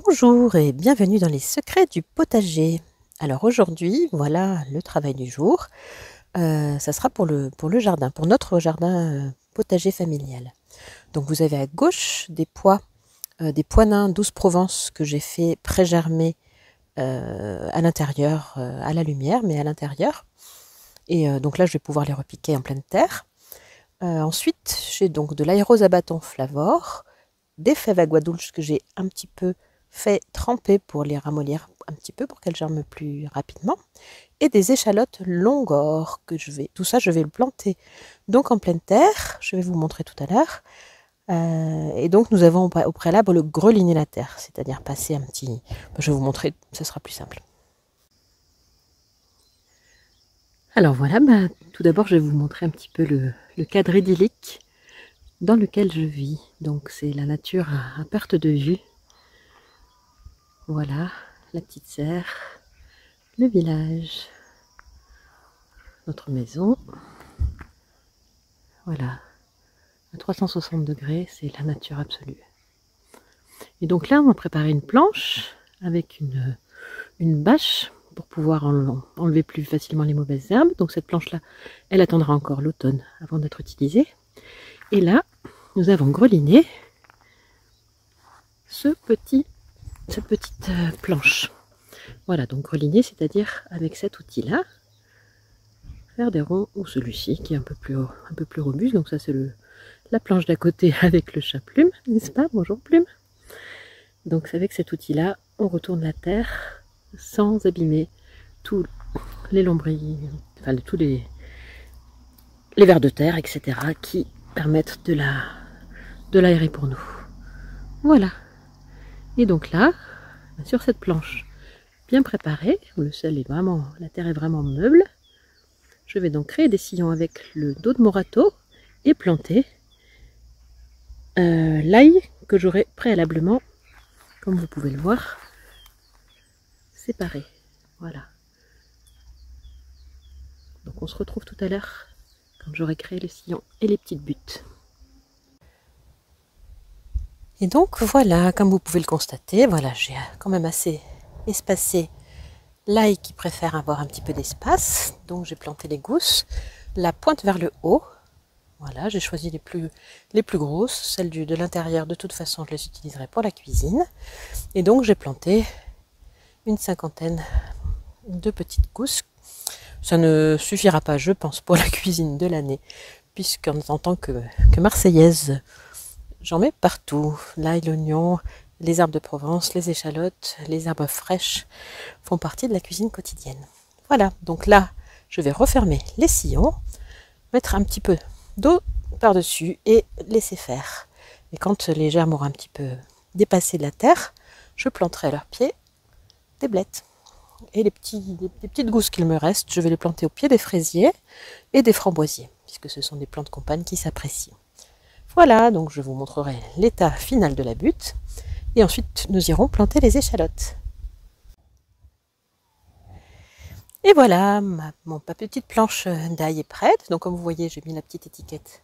Bonjour et bienvenue dans les secrets du potager. Alors aujourd'hui, voilà le travail du jour. Ça sera pour le jardin, pour notre jardin potager familial. Donc vous avez à gauche des pois nains douce Provence que j'ai fait pré-germer à l'intérieur, à la lumière, mais à l'intérieur. Et donc là, je vais pouvoir les repiquer en pleine terre. Ensuite, j'ai donc de l'aérose à bâton flavor, des fèves à guadulche que j'ai un petit peu fait tremper pour les ramollir un petit peu pour qu'elles germent plus rapidement, et des échalotes longor que tout ça je vais le planter donc en pleine terre. Je vais vous montrer tout à l'heure. Et donc nous avons au préalable le greliner la terre, c'est-à-dire passer un petit... Je vais vous montrer, ce sera plus simple. Alors voilà, tout d'abord je vais vous montrer un petit peu le cadre idyllique dans lequel je vis. Donc c'est la nature à perte de vue. Voilà, la petite serre, le village, notre maison. Voilà, à 360 degrés, c'est la nature absolue. Et donc là, on va préparer une planche avec une bâche pour pouvoir enlever plus facilement les mauvaises herbes. Donc cette planche-là, elle attendra encore l'automne avant d'être utilisée. Et là, nous avons greliné cette petite planche. Voilà, donc greliner, c'est-à-dire avec cet outil-là, faire des ronds, ou celui-ci qui est un peu plus robuste. Donc ça c'est la planche d'à côté avec le chat Plume, n'est-ce pas? Bonjour Plume. Donc avec cet outil-là, on retourne la terre sans abîmer tous les lombriers, enfin tous les vers de terre, etc. qui permettent de l'aérer pour nous. Voilà. Et donc là, sur cette planche bien préparée, où la terre est vraiment meuble, je vais donc créer des sillons avec le dos de mon râteau et planter l'ail que j'aurai préalablement, comme vous pouvez le voir, séparé. Voilà. Donc on se retrouve tout à l'heure quand j'aurai créé les sillons et les petites buttes. Et donc voilà, comme vous pouvez le constater, voilà, j'ai quand même assez espacé l'ail qui préfère avoir un petit peu d'espace. Donc j'ai planté les gousses, la pointe vers le haut. Voilà, j'ai choisi les plus grosses, celles de l'intérieur. De toute façon, je les utiliserai pour la cuisine. Et donc j'ai planté une cinquantaine de petites gousses. Ça ne suffira pas, je pense, pour la cuisine de l'année, puisqu'en tant que marseillaise, j'en mets partout. L'ail, l'oignon, les herbes de Provence, les échalotes, les herbes fraîches font partie de la cuisine quotidienne. Voilà, donc là, je vais refermer les sillons, mettre un petit peu d'eau par-dessus et laisser faire. Et quand les germes auront un petit peu dépassé de la terre, je planterai à leurs pieds des blettes. Et les petites gousses qu'il me reste, je vais les planter au pied des fraisiers et des framboisiers, puisque ce sont des plantes compagnes qui s'apprécient. Voilà, donc je vous montrerai l'état final de la butte. Et ensuite, nous irons planter les échalotes. Et voilà, ma petite planche d'ail est prête. Donc comme vous voyez, j'ai mis la petite étiquette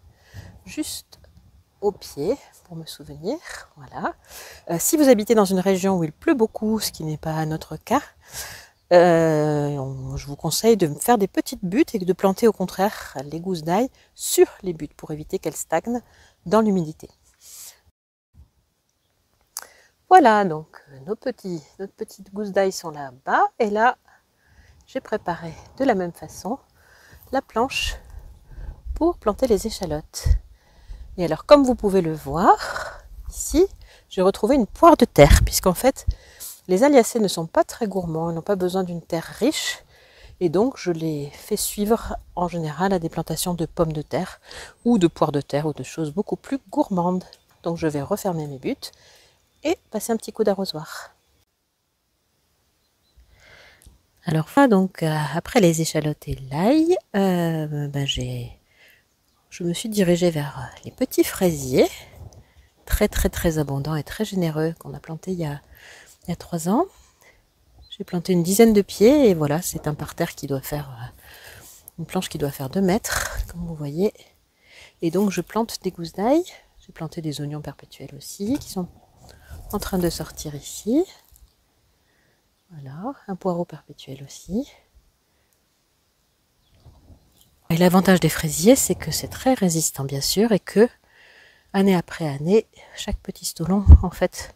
juste au pied pour me souvenir. Voilà. Si vous habitez dans une région où il pleut beaucoup, ce qui n'est pas notre cas, je vous conseille de faire des petites buttes et de planter au contraire les gousses d'ail sur les buttes pour éviter qu'elles stagnent dans l'humidité. Voilà, donc nos petites gousses d'ail sont là-bas. Et là, j'ai préparé de la même façon la planche pour planter les échalotes. Et alors, comme vous pouvez le voir, ici, j'ai retrouvé une poire de terre, puisqu'en fait, les Aliacées ne sont pas très gourmands, ils n'ont pas besoin d'une terre riche, et donc je les fais suivre en général à des plantations de pommes de terre, ou de poires de terre, ou de choses beaucoup plus gourmandes. Donc je vais refermer mes buttes, et passer un petit coup d'arrosoir. Alors voilà, donc après les échalotes et l'ail, je me suis dirigée vers les petits fraisiers, très abondants et très généreux, qu'on a plantés il y a 3 ans. J'ai planté une dizaine de pieds, et voilà, c'est un parterre qui doit faire, une planche qui doit faire 2 mètres, comme vous voyez. Et donc je plante des gousses d'ail, j'ai planté des oignons perpétuels aussi, qui sont en train de sortir ici. Voilà, un poireau perpétuel aussi. Et l'avantage des fraisiers, c'est que c'est très résistant bien sûr et que année après année, chaque petit stolon en fait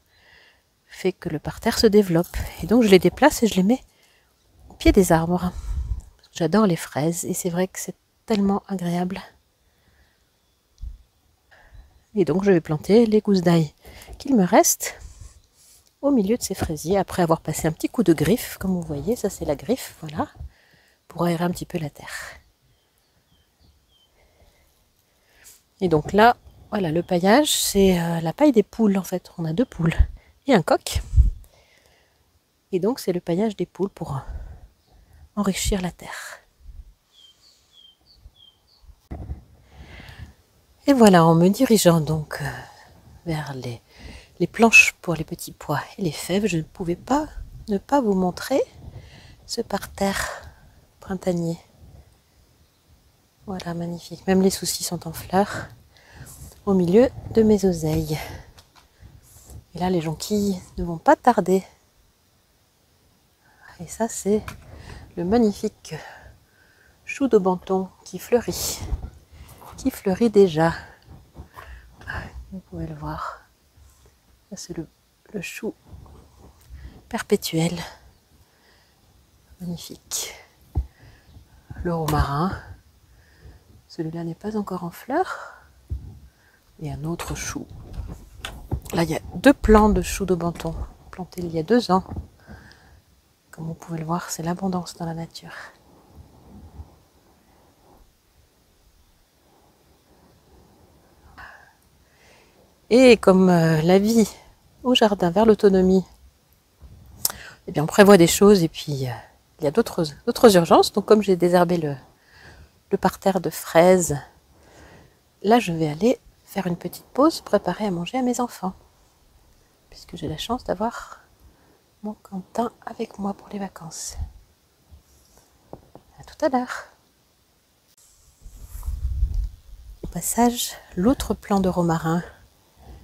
fait que le parterre se développe. Et donc je les déplace et je les mets au pied des arbres. J'adore les fraises et c'est vrai que c'est tellement agréable. Et donc je vais planter les gousses d'ail qu'il me reste au milieu de ces fraisiers après avoir passé un petit coup de griffe. Comme vous voyez, ça c'est la griffe, voilà, pour aérer un petit peu la terre. Et donc là, voilà, le paillage, c'est la paille des poules en fait. On a 2 poules et un coq. Et donc c'est le paillage des poules pour enrichir la terre. Et voilà, en me dirigeant donc vers les planches pour les petits pois et les fèves, je ne pouvais pas ne pas vous montrer ce parterre printanier. Voilà, magnifique. Même les soucis sont en fleurs au milieu de mes oseilles. Et là, les jonquilles ne vont pas tarder. Et ça, c'est le magnifique chou de Banton qui fleurit déjà. Vous pouvez le voir. Ça, c'est le chou perpétuel. Magnifique. Le romarin. Celui-là n'est pas encore en fleurs. Et un autre chou. Là, il y a 2 plants de chou de Banton plantés il y a 2 ans. Comme vous pouvez le voir, c'est l'abondance dans la nature. Et comme la vie au jardin vers l'autonomie, eh bien on prévoit des choses et puis il y a d'autres urgences. Donc comme j'ai désherbé le parterre de fraises, là je vais aller faire une petite pause, préparer à manger à mes enfants. Puisque j'ai la chance d'avoir mon Quentin avec moi pour les vacances. À tout à l'heure. Au passage, l'autre plant de romarin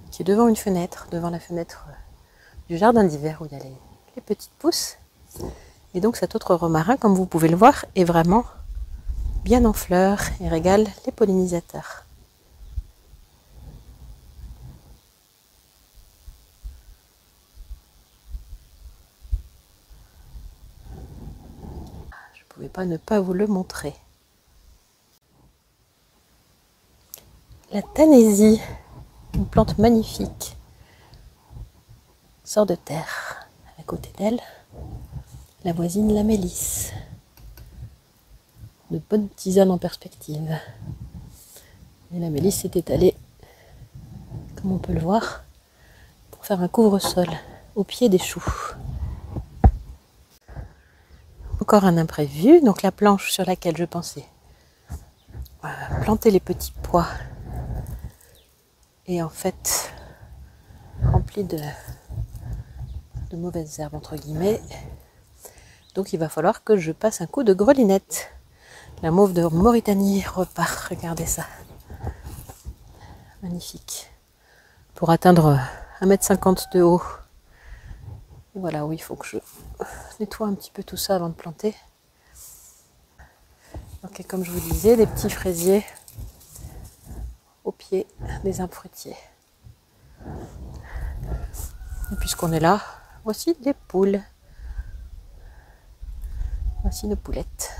qui est devant une fenêtre, devant la fenêtre du jardin d'hiver où il y a les petites pousses. Et donc cet autre romarin, comme vous pouvez le voir, est vraiment bien en fleurs et régale les pollinisateurs. Je ne pouvais pas ne pas vous le montrer. La Tanésie, une plante magnifique, sort de terre. À côté d'elle, la voisine, la mélisse. De bonnes tisanes en perspective. Et la mélisse s'est étalée, comme on peut le voir, pour faire un couvre-sol au pied des choux. Encore un imprévu, donc la planche sur laquelle je pensais planter les petits pois est en fait remplie de mauvaises herbes entre guillemets. Donc il va falloir que je passe un coup de grelinette. La mauve de Mauritanie repart, regardez ça. Magnifique. Pour atteindre 1,50 m de haut. Et voilà, oui, il faut que je nettoie un petit peu tout ça avant de planter. Donc, et comme je vous disais, des petits fraisiers au pied des arbres fruitiers. Et puisqu'on est là, voici des poules. Voici nos poulettes.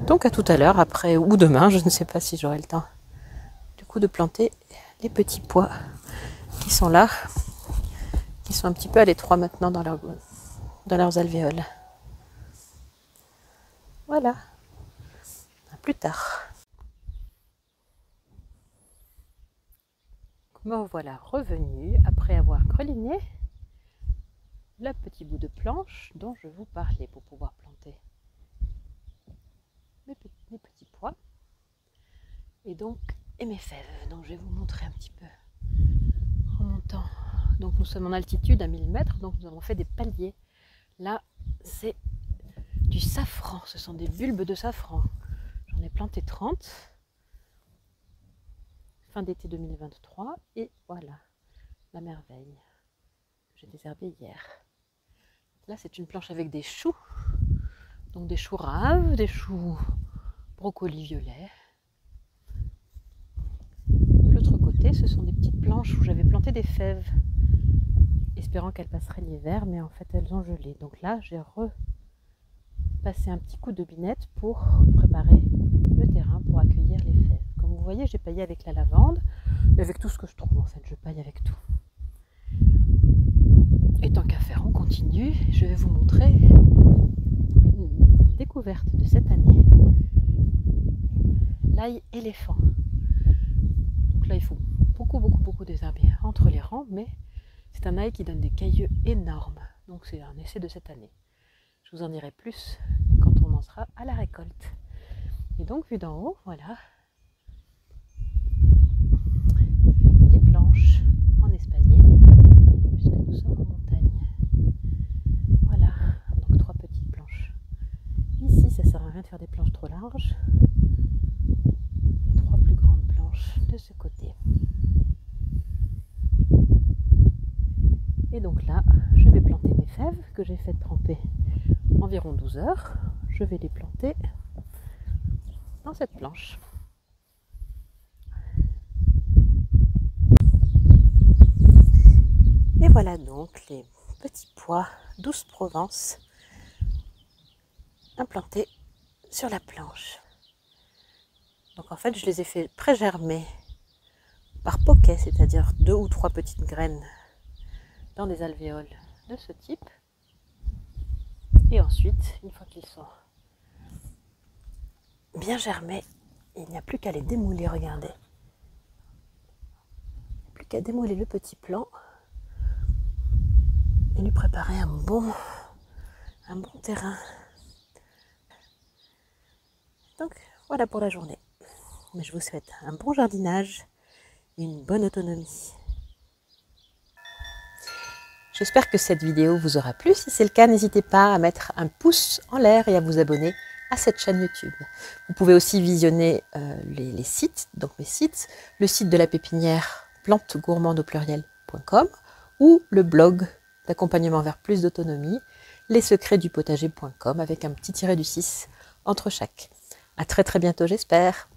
Donc à tout à l'heure, après ou demain, je ne sais pas si j'aurai le temps du coup de planter les petits pois qui sont là, qui sont un petit peu à l'étroit maintenant dans leurs alvéoles. Voilà, à plus tard. Me voilà revenue après avoir greliné le petit bout de planche dont je vous parlais pour pouvoir planter mes petits pois et donc mes fèves. Donc je vais vous montrer un petit peu en montant. Donc nous sommes en altitude à 1000 mètres, donc nous avons fait des paliers. Là c'est du safran, ce sont des bulbes de safran. J'en ai planté 30. fin d'été 2023. Et voilà, la merveille. J'ai désherbé hier. Là, c'est une planche avec des choux. Donc des choux raves, des choux brocolis violets. De l'autre côté, ce sont des petites planches où j'avais planté des fèves, espérant qu'elles passeraient l'hiver, mais en fait elles ont gelé. Donc là, j'ai repassé un petit coup de binette pour préparer le terrain pour accueillir les fèves. Comme vous voyez, j'ai paillé avec la lavande et avec tout ce que je trouve. En fait, je paille avec tout. Et tant qu'à faire, on continue. Je vais vous montrer une découverte de cette année. L'ail éléphant. Donc là, il faut beaucoup désherber entre les rangs, mais c'est un ail qui donne des cailleux énormes. Donc c'est un essai de cette année. Je vous en dirai plus quand on en sera à la récolte. Et donc, vu d'en haut, voilà les planches en espalier, puisque nous sommes en montagne. Voilà, donc 3 petites planches. Ici, ça sert à rien de faire des planches trop larges. Et 3 plus grandes planches de ce côté. Et donc là, je vais planter mes fèves que j'ai fait tremper environ 12 heures. Je vais les planter dans cette planche. Et voilà donc les petits pois douce Provence implantés sur la planche. Donc en fait, je les ai fait pré-germer par poquet, c'est-à-dire 2 ou 3 petites graines dans des alvéoles de ce type. Et ensuite, une fois qu'ils sont bien germés, il n'y a plus qu'à les démouler, regardez. Il n'y a plus qu'à démouler le petit plant et lui préparer un bon terrain. Donc voilà pour la journée. Mais je vous souhaite un bon jardinage et une bonne autonomie. J'espère que cette vidéo vous aura plu. Si c'est le cas, n'hésitez pas à mettre un pouce en l'air et à vous abonner à cette chaîne YouTube. Vous pouvez aussi visionner les sites, donc mes sites, le site de la pépinière plantegourmande.com ou le blog d'accompagnement vers plus d'autonomie, lessecretsdupotager.com avec un petit tiré du 6 entre chaque. À très bientôt, j'espère.